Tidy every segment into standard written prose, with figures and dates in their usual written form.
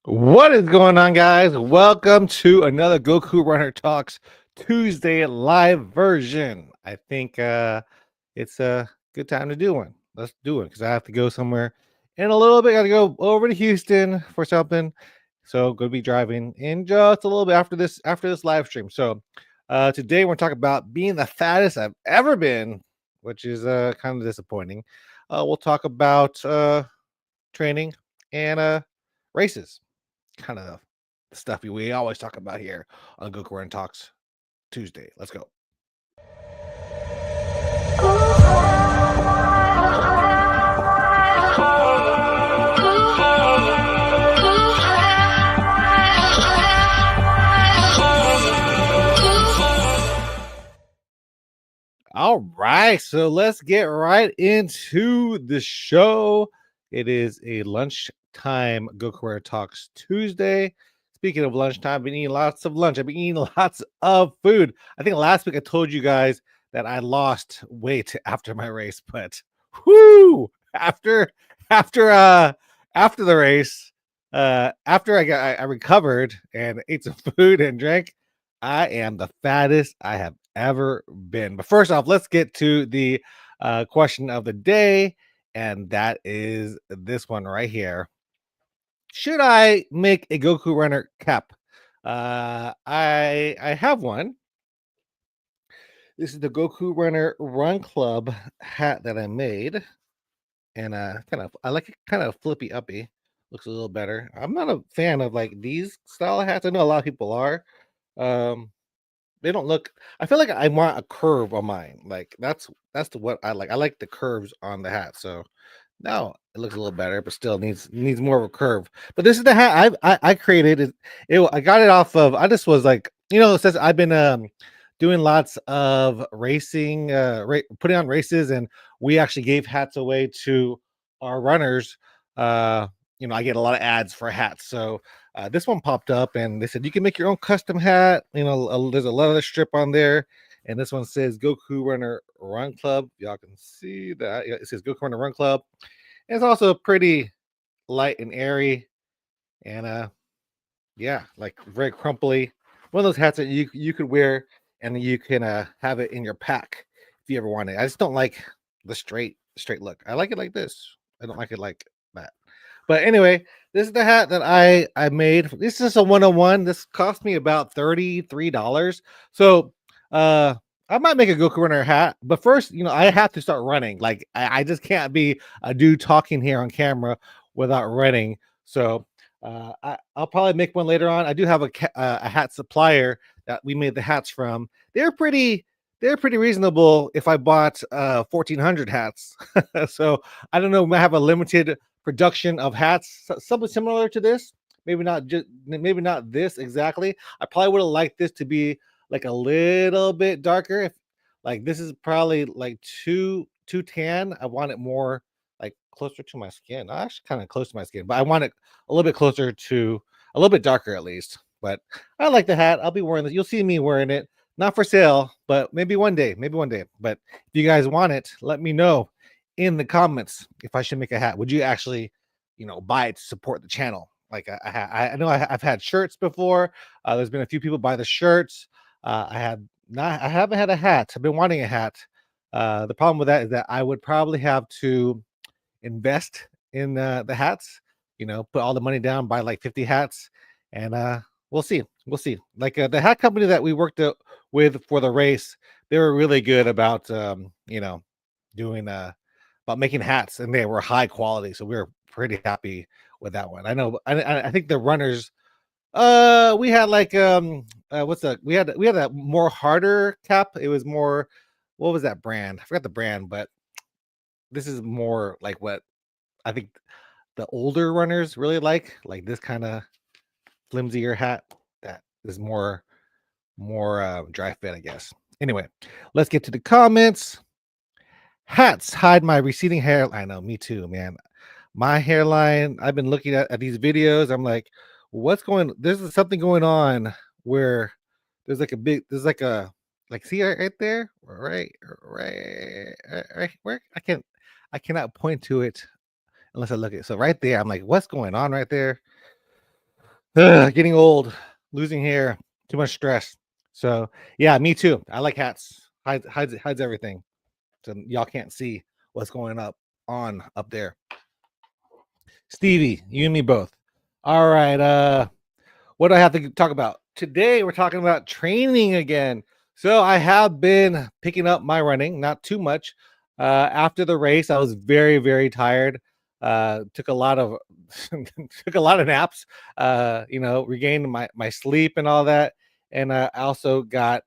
What is going on, guys? Welcome to another Goku Runner Talks Tuesday live version. I think it's a good time to do one. Let's do it because I have to go somewhere in a little bit. Got to go over to Houston for something, so going to be driving in just a little bit after this live stream. So today we're talking about being the fattest I've ever been, which is kind of disappointing. We'll talk about training and races, kind of the stuff we always talk about here on Goku Run Talks Tuesday. Let's go. All right, so let's get right into the show. It is a lunchtime Goku Run Talks Tuesday. Speaking of lunchtime, I've been eating lots of lunch. I've been eating lots of food. I think last week I told you guys that I lost weight after my race, but whoo, after after the race, after I recovered and ate some food and drank, I am the fattest I have ever been. But first off, let's get to the question of the day, and that is this one right here. Should I make a Goku Runner cap? I have one. This is the Goku Runner Run Club hat that I made, and I like it kind of flippy uppy. Looks a little better. I'm not a fan of like these style of hats. I know a lot of people are. Um, they don't look. I feel like I want a curve on mine. Like that's what I like. I like the curves on the hat. So now it looks a little better, but still needs more of a curve. But this is the hat I created. I got it off of. I just was like, it says I've been doing lots of racing, putting on races, and we actually gave hats away to our runners. I get a lot of ads for hats, so this one popped up, and they said you can make your own custom hat. There's a leather strip on there, and this one says Goku Runner Run Club. Y'all can see that. Yeah, it says Goku Runner Run Club. And it's also pretty light and airy, and yeah, like very crumply. One of those hats that you could wear and you can have it in your pack if you ever want it. I just don't like the straight look. I like it like this. I don't like it like that. But anyway, this is the hat that I made. This is a 101. This cost me about $33. So I might make a Goku Runner hat, but first, I have to start running. Like I just can't be a dude talking here on camera without running. So I'll probably make one later on. I do have a hat supplier that we made the hats from. They're pretty reasonable if I bought 1,400 hats. So I don't know, might have a limited production of hats, something similar to this. Maybe not this exactly. I probably would have liked this to be like a little bit darker. If like this is probably like too tan. I want it more like closer to my skin. Actually, kind of close to my skin, but I want it a little bit closer to a little bit darker at least. But I like the hat. I'll be wearing this. You'll see me wearing it. Not for sale, but maybe one day. Maybe one day. But if you guys want it, let me know in the comments if I should make a hat. Would you actually, buy it to support the channel? Like I know I've had shirts before. There's been a few people buy the shirts. I haven't had a hat. I've been wanting a hat. The problem with that is that I would probably have to invest in the hats. Put all the money down, buy like 50 hats, and we'll see. We'll see. Like the hat company that we worked with for the race, they were really good about doing about making hats, and they were high quality, so we were pretty happy with that one. I know. I think the runners. We had like we had that more harder cap. It was more. What was that brand? I forgot the brand, but this is more like what I think the older runners really like this kind of flimsier hat that is more dry fit, I guess. Anyway, let's get to the comments. Hats hide my receding hair. I know, me too, man. My hairline. I've been looking at these videos. I'm like, what's going? There's something going on where there's like a see right there, right where I cannot point to it unless I look at it. So right there, I'm like, what's going on right there? Getting old, losing hair, too much stress. So yeah, me too. I like hats. Hides everything. So y'all can't see what's going up there. Stevie, you and me both. All right. What do I have to talk about? Today we're talking about training again. So I have been picking up my running, not too much. After the race, I was very, very tired. Took a lot of took a lot of naps. Regained my sleep and all that, and I also got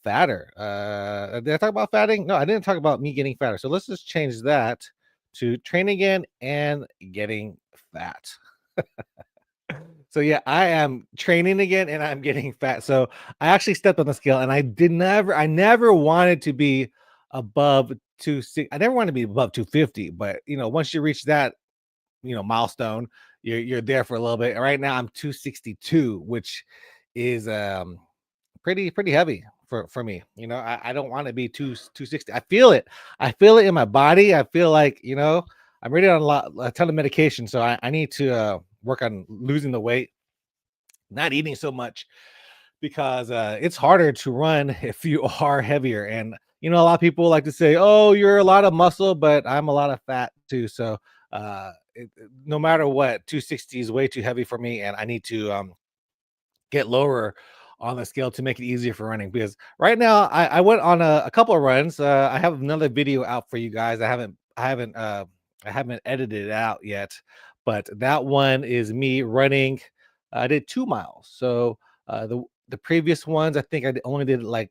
fatter. Did I talk about fatting? No, I didn't talk about me getting fatter. So let's just change that to train again and getting fat. So yeah, I am training again and I'm getting fat. So I actually stepped on the scale and I never wanted to be above 260. I never wanted to be above 250, but once you reach that, milestone, you're there for a little bit. Right now I'm 262, which is pretty heavy for me. I don't want to be 260. I feel it. I feel it in my body. I feel like, I'm ready on a ton of medication. So I need to work on losing the weight, not eating so much, because it's harder to run if you are heavier. And a lot of people like to say, "Oh, you're a lot of muscle," but I'm a lot of fat too. So no matter what, 260 is way too heavy for me, and I need to get lower on the scale to make it easier for running. Because right now I went on a couple of runs. I have another video out for you guys. I haven't edited it out yet, but that one is me running. I did 2 miles. So the previous ones, I think only did like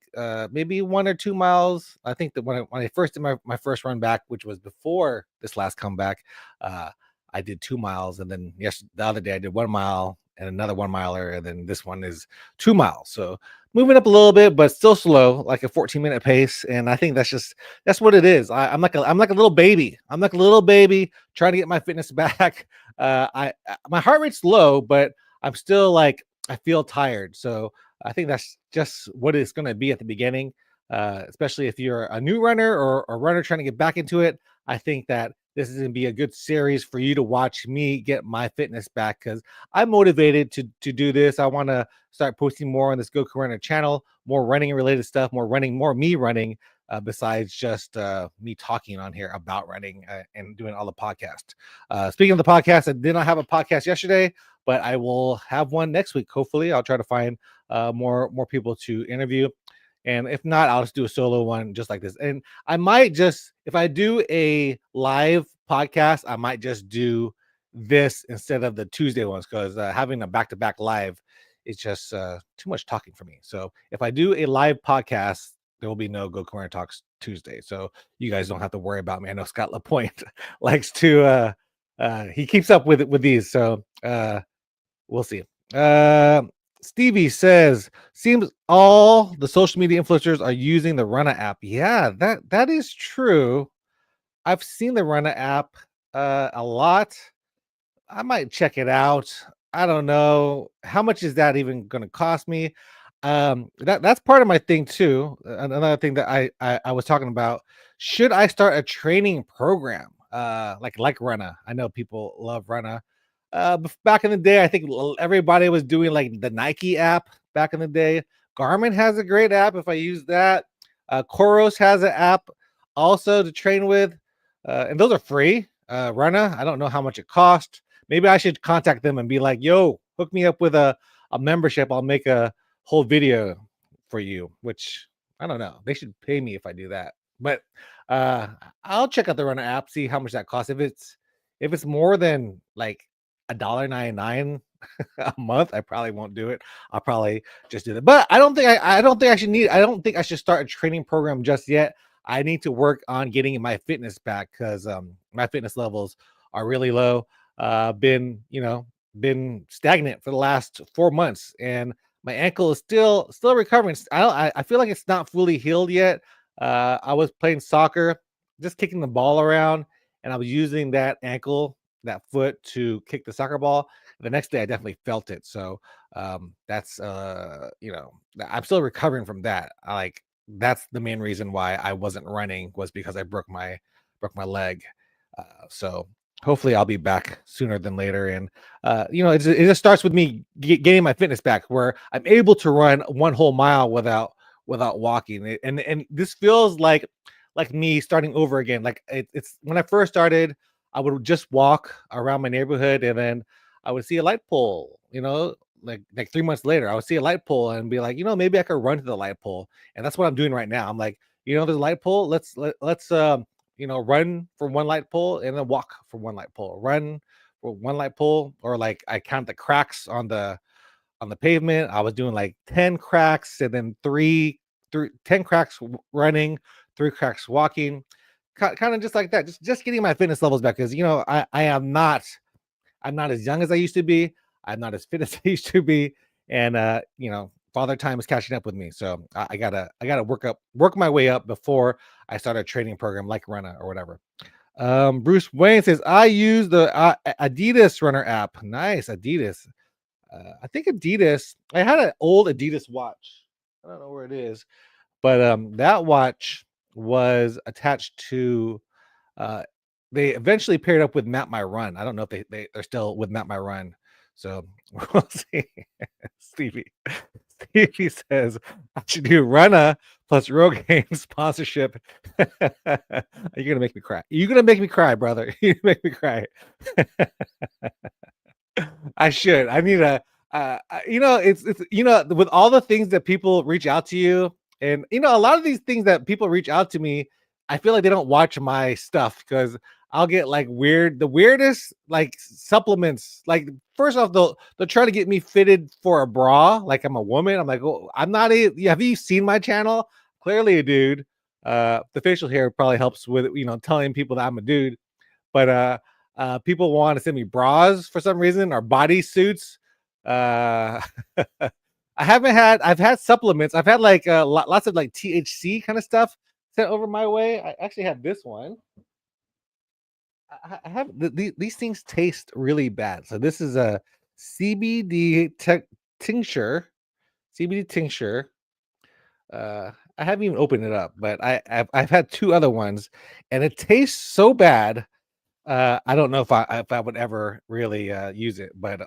maybe 1 or 2 miles. I think that when I first did my first run back, which was before this last comeback, uh, I did 2 miles, and then the other day I did 1 mile and another 1 miler, and then this one is 2 miles. So moving up a little bit, but still slow, like a 14-minute pace. And I think that's what it is. I'm like a little baby. I'm like a little baby trying to get my fitness back. My heart rate's low, but I'm still like I feel tired. So I think that's just what it's going to be at the beginning, especially if you're a new runner or a runner trying to get back into it. I think that this is going to be a good series for you to watch me get my fitness back, because I'm motivated to do this. I want to start posting more on this Goku Runner channel, more running related stuff, more me running, besides just me talking on here about running and doing all the podcasts. Speaking of the podcast, I did not have a podcast yesterday, but I will have one next week. Hopefully, I'll try to find more people to interview. And if not, I'll just do a solo one just like this. And I might just, if I do a live podcast, I might just do this instead of the Tuesday ones, because having a back-to-back live is just too much talking for me. So if I do a live podcast, there will be no Go Corner Talks Tuesday. So you guys don't have to worry about me. I know Scott LaPointe likes to he keeps up with these. So we'll see. Uh, Stevie says, seems all the social media influencers are using the Runna app. Yeah, that is true. I've seen the Runna app a lot. I might check it out. I don't know how much is that even going to cost me. That's part of my thing too. Another thing that I was talking about. Should I start a training program? Like Runna. I know people love Runna. Back in the day, I think everybody was doing like the Nike app back in the day. Garmin has a great app if I use that. Koros has an app also to train with, and those are free. Runna, I don't know how much it costs. Maybe I should contact them and be like, "Yo, hook me up with a membership. I'll make a whole video for you." Which I don't know. They should pay me if I do that. But uh, I'll check out the Runna app, see how much that costs. If it's more than like $1.99 a month, I probably won't do it. I'll probably just do that. But I don't think I don't think I should start a training program just yet. I need to work on getting my fitness back, because my fitness levels are really low. Been stagnant for the last 4 months, and my ankle is still recovering. I feel like it's not fully healed yet. I was playing soccer, just kicking the ball around, and I was using that foot to kick the soccer ball. The next day I definitely felt it. So that's I'm still recovering from that. That's the main reason why I wasn't running, was because I broke my leg. So hopefully I'll be back sooner than later. And it just starts with me getting my fitness back, where I'm able to run 1 whole mile without walking. And this feels like me starting over again. Like it's when I first started, I would just walk around my neighborhood, and then I would see a light pole. Like 3 months later, I would see a light pole and be like, maybe I could run to the light pole. And that's what I'm doing right now. I'm like, there's a light pole. Let's run from one light pole and then walk from one light pole, run for one light pole, or like I count the cracks on the pavement. I was doing like 10 cracks and then three 10 cracks running, 3 cracks walking, kind of just like that, just getting my fitness levels back. Because I'm not as young as I used to be. I'm not as fit as I used to be. And father time is catching up with me. So I gotta work my way up before I start a training program like Runna or whatever. Bruce Wayne says, I use the Adidas runner app. Nice, Adidas. I think Adidas, I had an old Adidas watch. I don't know where it is, but that watch was attached to uh they eventually paired up with Map My Run. I don't know if they're still with Map My Run. So we'll see. Stevie. Stevie says I should do Runna plus Rogaine sponsorship. You're gonna make me cry. You're gonna make me cry, brother. You make me cry. I should. I need a. It's with all the things that people reach out to you, and a lot of these things that people reach out to me, I feel like they don't watch my stuff because I'll get like the weirdest like supplements. Like first off, they'll try to get me fitted for a bra, like I'm a woman. I'm like, oh, I'm not a. Yeah, have you seen my channel? Clearly a dude. The facial hair probably helps with telling people that I'm a dude, but people want to send me bras for some reason or body suits. uh I've had supplements. I've had like lots of like THC kind of stuff sent over my way. I actually have this one. I have these things taste really bad. So this is a CBD tincture. CBD tincture. I haven't even opened it up, but I've had 2 other ones, and it tastes so bad. I don't know if I would ever really use it, but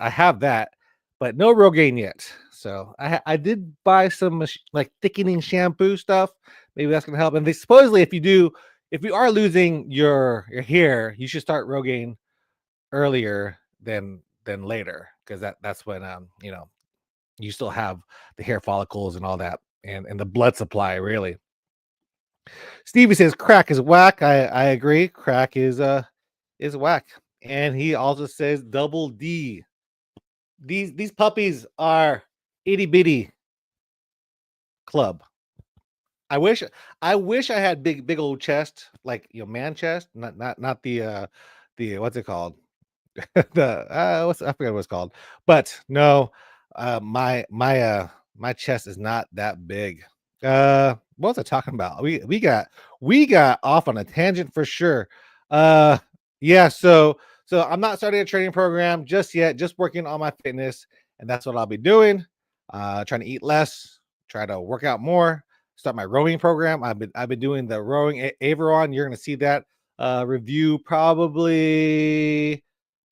I have that, but no Rogaine yet. So I did buy some like thickening shampoo stuff. Maybe that's gonna help. And they supposedly, if you are losing your hair, you should start Rogaine earlier than later, because that's when you still have the hair follicles and all that, and the blood supply really. Stevie says crack is whack. I agree. Crack is whack. And he also says double D. These puppies are itty bitty club. I wish I had big old chest, like man chest, not the what's it called? The I forget what it's called. But no, my chest is not that big. What was I talking about? We got off on a tangent for sure. Uh yeah, so I'm not starting a training program just yet, just working on my fitness, and that's what I'll be doing. Trying to eat less, try to work out more, start my rowing program. I've been doing the rowing Averon. You're gonna see that review probably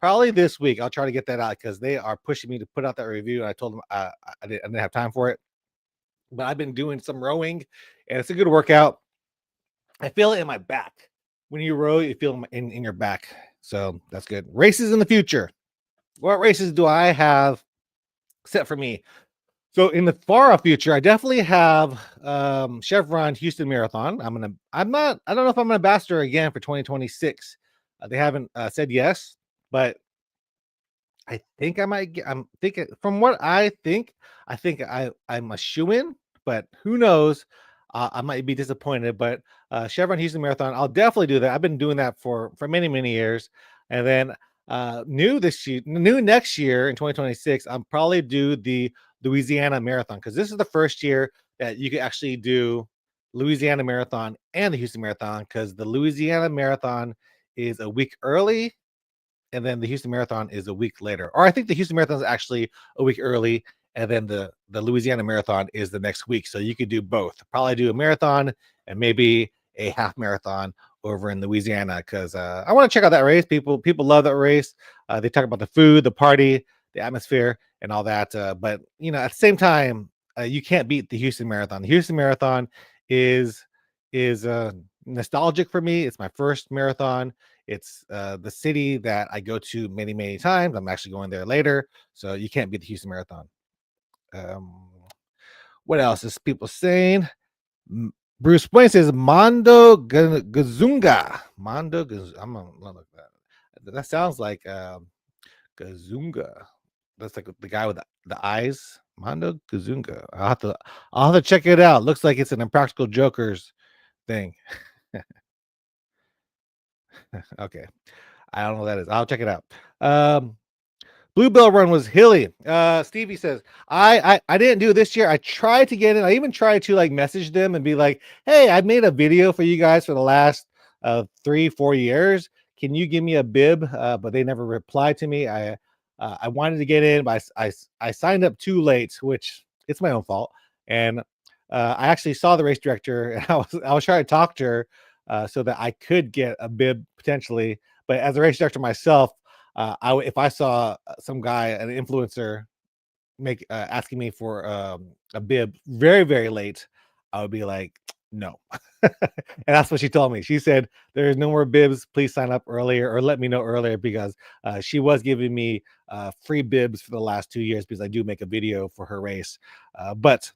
this week. I'll try to get that out because they are pushing me to put out that review. I told them I didn't have time for it, but I've been doing some rowing, and it's a good workout. I feel it in my back. When you row, you feel in your back, so that's good. Races in the future. What races do I have set for me? So in the far off future, I definitely have Chevron Houston Marathon. I don't know if I'm an ambassador again for 2026. They haven't said yes, but I think I might get. I'm thinking from what I'm a shoe in, but who knows? I might be disappointed, but Chevron Houston Marathon, I'll definitely do that. I've been doing that for many years, and then new next year in 2026, I'll probably do the Louisiana Marathon, because this is the first year that you can actually do Louisiana Marathon and the Houston Marathon, because the Louisiana Marathon is a week early and then the Houston Marathon is a week later. Or I think the Houston Marathon is actually a week early, and then the Louisiana Marathon is the next week. So you could do both. Probably do a marathon and maybe a half marathon over in Louisiana because I want to check out that race. People love that race. They talk about the food, the party, the atmosphere, and all that. But at the same time, you can't beat the Houston Marathon. The Houston Marathon is is nostalgic for me. It's my first marathon. It's the city that I go to many times. I'm actually going there later, so you can't beat the Houston Marathon. Um, what else is people saying? Bruce Wayne says Mondo Gazunga. I'm gonna look at that. That sounds like Gazunga. That's like the guy with the eyes. Mondo Gazunga. I'll have to check it out. Looks like it's an Impractical Jokers thing. Okay. I don't know what that is. I'll check it out. Bluebell Run was hilly. Stevie says, I didn't do it this year. I tried to get in. I even tried to like message them and be like, hey, I made a video for you guys for the last 3-4 years. Can you give me a bib? But they never replied to me. I wanted to get in, but I signed up too late, which it's my own fault. And I actually saw the race director, and I was trying to talk to her so that I could get a bib potentially. But as a race director myself, if I saw some guy, an influencer, make asking me for a bib very late, I would be like, no. And that's what she told me. She said, "There's no more bibs. Please sign up earlier or let me know earlier," because she was giving me free bibs for the last 2 years because I do make a video for her race. But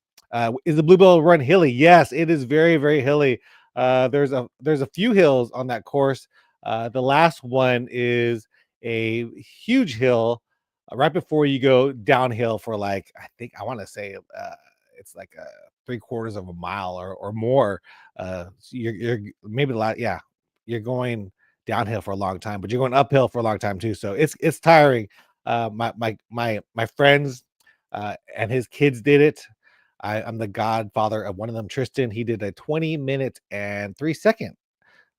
is the Bluebell Run hilly? Yes, it is very hilly. There's a few hills on that course. The last one is a huge hill right before you go downhill for like I think I want to say it's like a 3/4 of a mile or more. So you're maybe a lot. Yeah, you're going downhill for a long time, but you're going uphill for a long time too. So it's tiring. My friends and his kids did it. I'm the godfather of one of them, Tristan. He did a 20 minute and 3 second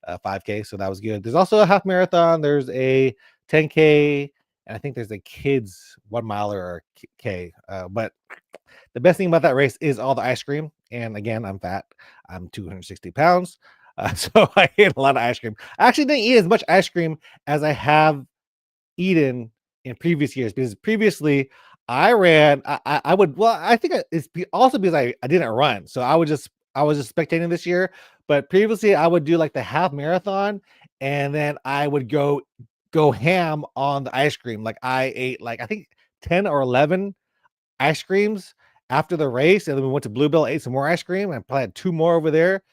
5K, so that was good. There's also a half marathon. There's a 10K, and I think there's a kids 1 miler or K. But the best thing about that race is all the ice cream. And again, I'm fat. I'm 260 pounds, so I ate a lot of ice cream. I actually didn't eat as much ice cream as I have eaten in previous years because previously I ran. I would well, I think it's also because I didn't run, so I was just spectating this year. But previously, I would do like the half marathon, and then I would go ham on the ice cream. Like I ate like I think 10 or 11 ice creams after the race, and then we went to Bluebell, ate some more ice cream, and probably had 2 more over there.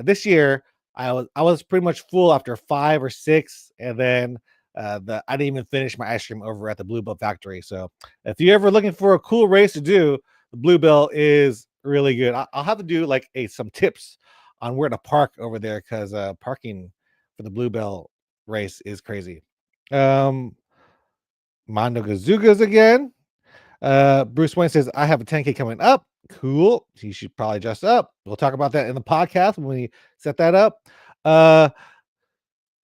This year, I was pretty much full after 5 or 6, and then I didn't even finish my ice cream over at the Bluebell factory. So if you're ever looking for a cool race to do, the Bluebell is really good. I'll have to do like some tips on where to park over there because parking for the Bluebell race is crazy. Um, Mondo Gazoogas again. Bruce Wayne says, I have a 10K coming up. Cool. He should probably dress up. We'll talk about that in the podcast when we set that up. Uh,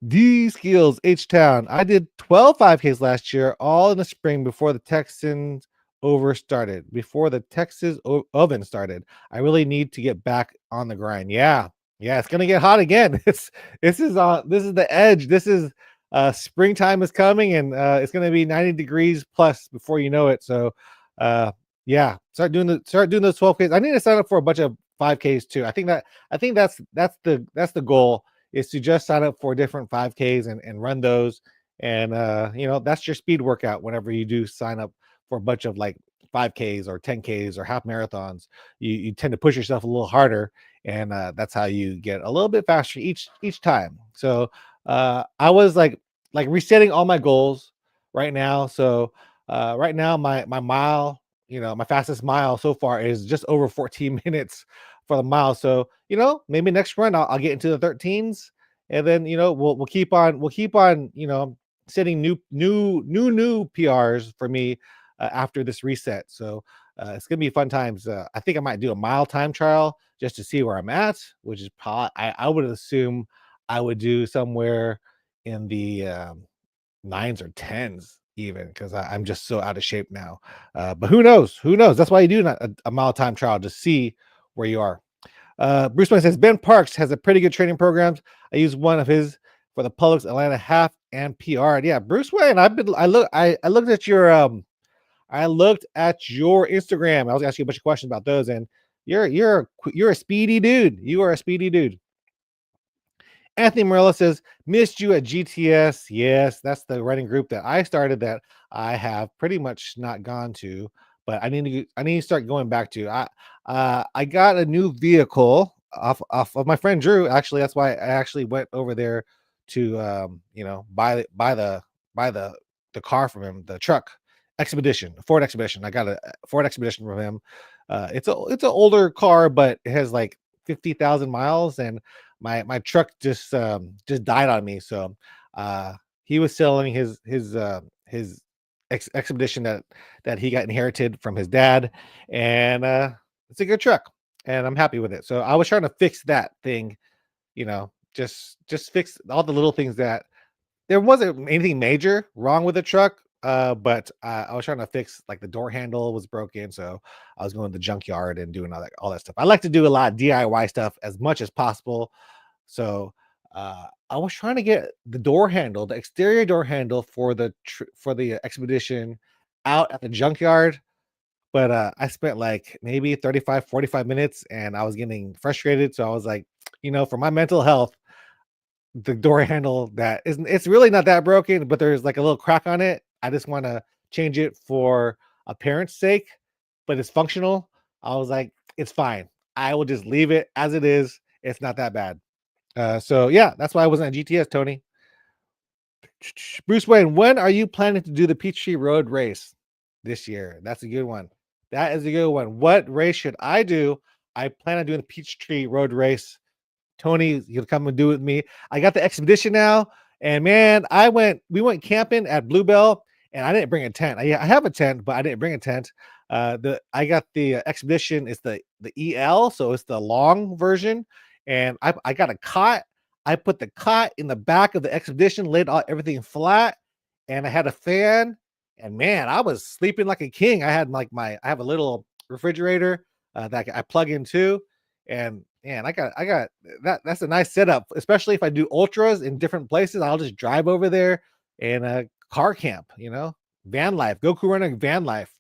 D Skills H Town. I did 12 5Ks last year, all in the spring before the Texans over started. Before the Texas oven started. I really need to get back on the grind. Yeah. Yeah, it's gonna get hot again. This is the edge. This is springtime is coming and it's gonna be 90 degrees plus before you know it. So yeah, start doing those 12Ks. I need to sign up for a bunch of 5Ks too. I think that's the goal is to just sign up for different 5Ks and run those. And that's your speed workout whenever you do sign up for a bunch of like 5Ks or 10Ks or half marathons. You tend to push yourself a little harder, and that's how you get a little bit faster each time. So I was like resetting all my goals right now. So right now my mile, my fastest mile so far is just over 14 minutes for the mile. So maybe next run I'll get into the 13s, and then we'll keep on setting new PRs for me after this reset. So it's gonna be fun times. I think I might do a mile time trial just to see where I'm at, which is probably I would assume I would do somewhere in the nines or tens even because I'm just so out of shape now. But who knows? Who knows? That's why you do a mile time trial to see where you are. Bruce Wayne says Ben Parks has a pretty good training programs. I use one of his for the Publix Atlanta half and PR. Yeah, Bruce Wayne. I looked at your Instagram. I was asking you a bunch of questions about those, and you're a speedy dude. You are a speedy dude. Anthony Morella says, missed you at GTS. Yes, that's the running group that I started that I have pretty much not gone to, but I need to start going back to. I got a new vehicle off of my friend Drew. Actually, that's why I actually went over there to buy the car from him, the truck Expedition, Ford Expedition. I got a Ford Expedition from him. It's an older car, but it has like 50,000 miles, and my truck just died on me. So he was selling his expedition that he got inherited from his dad, and it's a good truck, and I'm happy with it. So I was trying to fix that thing, just fix all the little things that there wasn't anything major wrong with the truck. But I was trying to fix, like, the door handle was broken, so I was going to the junkyard and doing all that stuff. I like to do a lot of DIY stuff as much as possible. So I was trying to get the door handle, the exterior door handle for the Expedition out at the junkyard, but I spent like maybe 35, 45 minutes, and I was getting frustrated. So I was like, for my mental health, the door handle that isn't it's really not that broken, but there's like a little crack on it. I just want to change it for appearance sake, but it's functional. I was like, it's fine. I will just leave it as it is. It's not that bad. So yeah, that's why I wasn't at GTS, Tony. Bruce Wayne, when are you planning to do the Peachtree Road race this year? That's a good one. That is a good one. What race should I do? I plan on doing the Peachtree Road race. Tony, you'll come and do it with me. I got the Expedition now, and man, we went camping at Bluebell, and I didn't bring a tent. I have a tent, but I didn't bring a tent. I got the Expedition. It's the EL, so it's the long version, and I got a cot. I put the cot in the back of the Expedition, laid everything flat, and I had a fan. And man, I was sleeping like a king. I have a little refrigerator that I plug in too, and man, I got that. That's a nice setup, especially if I do ultras in different places. I'll just drive over there and car camp. Van life, Goku running van life.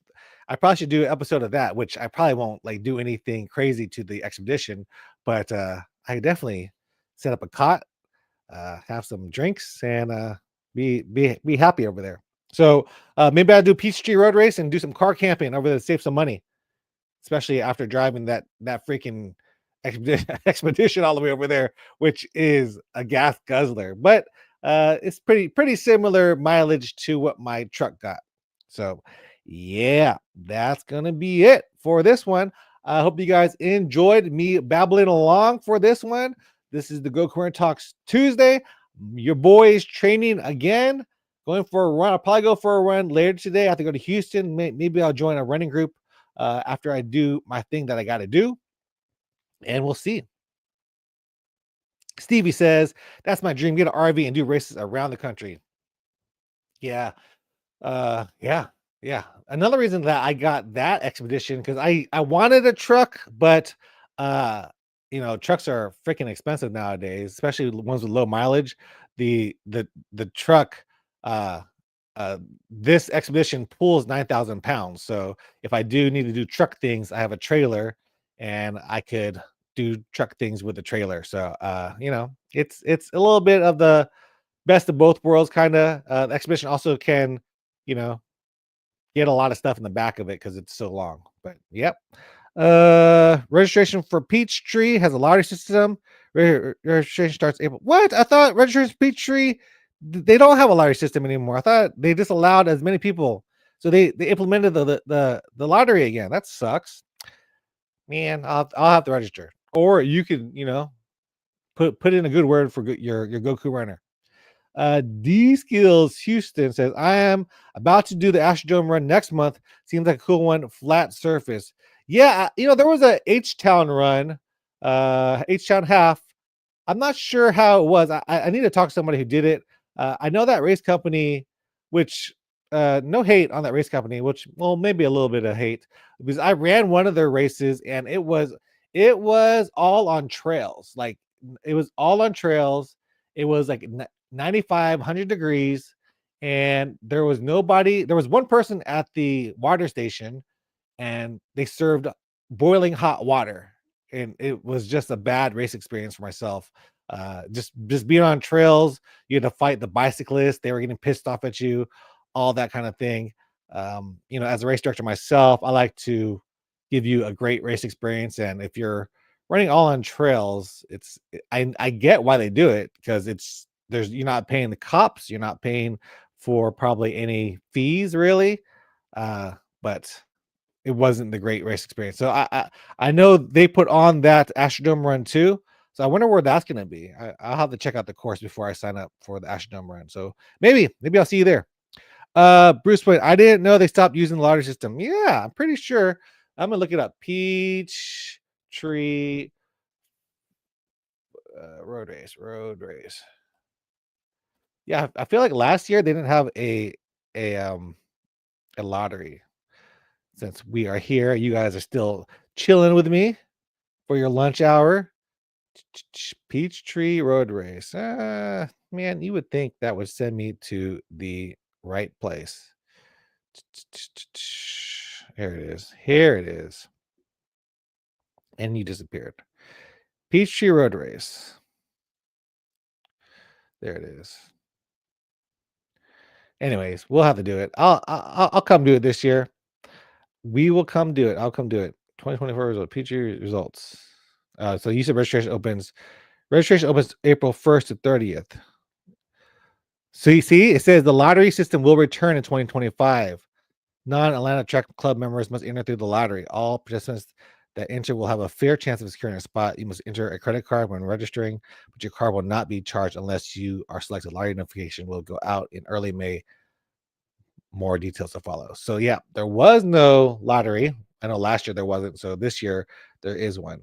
I probably should do an episode of that, which I probably won't like do anything crazy to the Expedition, but I definitely set up a cot, have some drinks, and be happy over there. So maybe I'll do Peachtree Road Race and do some car camping over there to save some money, especially after driving that freaking expedition all the way over there, which is a gas guzzler. But it's pretty similar mileage to what my truck got. So yeah, that's gonna be it for this one. I hope you guys enjoyed me babbling along for this one. This is the Go Current Talks Tuesday. Your boy is training again, going for a run. I'll probably go for a run later today. I have to go to Houston. Maybe I'll join a running group after I do my thing that I got to do, and we'll see. Stevie says, that's my dream. Get an RV and do races around the country. Yeah. Yeah. Yeah. Another reason that I got that Expedition, because I wanted a truck, but trucks are freaking expensive nowadays, especially the ones with low mileage. The truck, uh this Expedition pulls 9,000 pounds. So if I do need to do truck things, I have a trailer, and I could do truck things with the trailer. So it's a little bit of the best of both worlds, kind of. The Expedition also can, you know, get a lot of stuff in the back of it because it's so long. But yep. Registration for Peachtree has a lottery system. Registration starts April. What? I thought registration for Peachtree, they don't have a lottery system anymore. I thought they just allowed as many people. So they implemented the lottery again. That sucks. Man, I'll have to register. Or you can, put in a good word for your Goku runner. D Skills Houston says, I am about to do the Astrodome run next month. Seems like a cool one, flat surface. Yeah, there was a H-Town run, H-Town half. I'm not sure how it was. I need to talk to somebody who did it. I know that race company, which no hate on that race company, which, well, maybe a little bit of hate, because I ran one of their races, and it was It was all on trails. Like it was all on trails. It was like 95, 100 degrees, and there was nobody. There was one person at the water station, and they served boiling hot water, and it was just a bad race experience for myself. Just being on trails, you had to fight the bicyclists. They were getting pissed off at you, all that kind of thing. As a race director myself, I like to give you a great race experience. And if you're running all on trails, I get why they do it, because you're not paying the cops, you're not paying for probably any fees really. But it wasn't the great race experience. So I know they put on that Astrodome run too. So I wonder where that's going to be. I'll have to check out the course before I sign up for the Astrodome run. So maybe I'll see you there. Bruce Wayne, I didn't know they stopped using the lottery system. Yeah, I'm pretty sure. I'm gonna look it up. Peach Tree road race. Yeah, I feel like last year they didn't have a um a lottery. Since we are here, you guys are still chilling with me for your lunch hour. Peachtree Road Race. Man, you would think that would send me to the right place. Here it is. Here it is. And you disappeared. Peachtree Road Race. There it is. Anyways, we'll have to do it. I'll come do it this year. We will come do it. I'll come do it. 2024 result. Peachtree results. So you said registration opens April 1st to 30th. So you see, it says the lottery system will return in 2025. Non-Atlanta Track Club members must enter through the lottery. All participants that enter will have a fair chance of securing a spot. You must enter a credit card when registering, but your card will not be charged unless you are selected. Lottery notification will go out in early May. More details to follow. So yeah, there was no lottery. I know last year there wasn't. So this year there is one.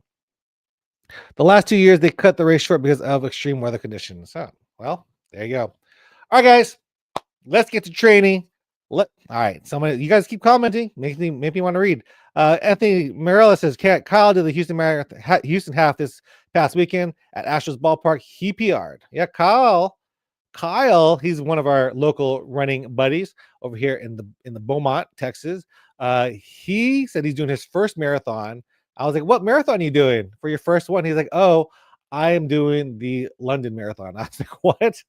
The last 2 years they cut the race short because of extreme weather conditions. Oh, well, there you go. All right, guys, let's get to training. All right, you guys keep commenting. Make me want to read. Anthony Marella says, Kyle did the Houston half this past weekend at Astros ballpark. He PR'd. Yeah, Kyle, he's one of our local running buddies over here in the Beaumont, Texas. He said he's doing his first marathon. I was like, what marathon are you doing for your first one? He's like, oh, I am doing the London Marathon. I was like, what?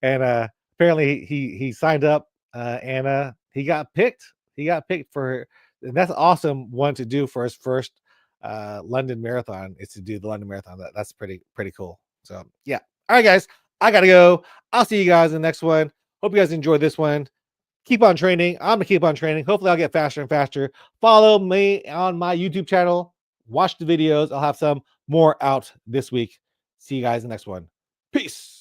And apparently he signed up and he got picked. He got picked for, and that's an awesome one to do for his first London Marathon, is to do the London Marathon. That's pretty cool. So yeah. All right, guys, I gotta go. I'll see you guys in the next one. Hope you guys enjoyed this one. Keep on training. I'm gonna keep on training. Hopefully I'll get faster and faster. Follow me on my YouTube channel. Watch the videos. I'll have some more out this week. See you guys in the next one. Peace.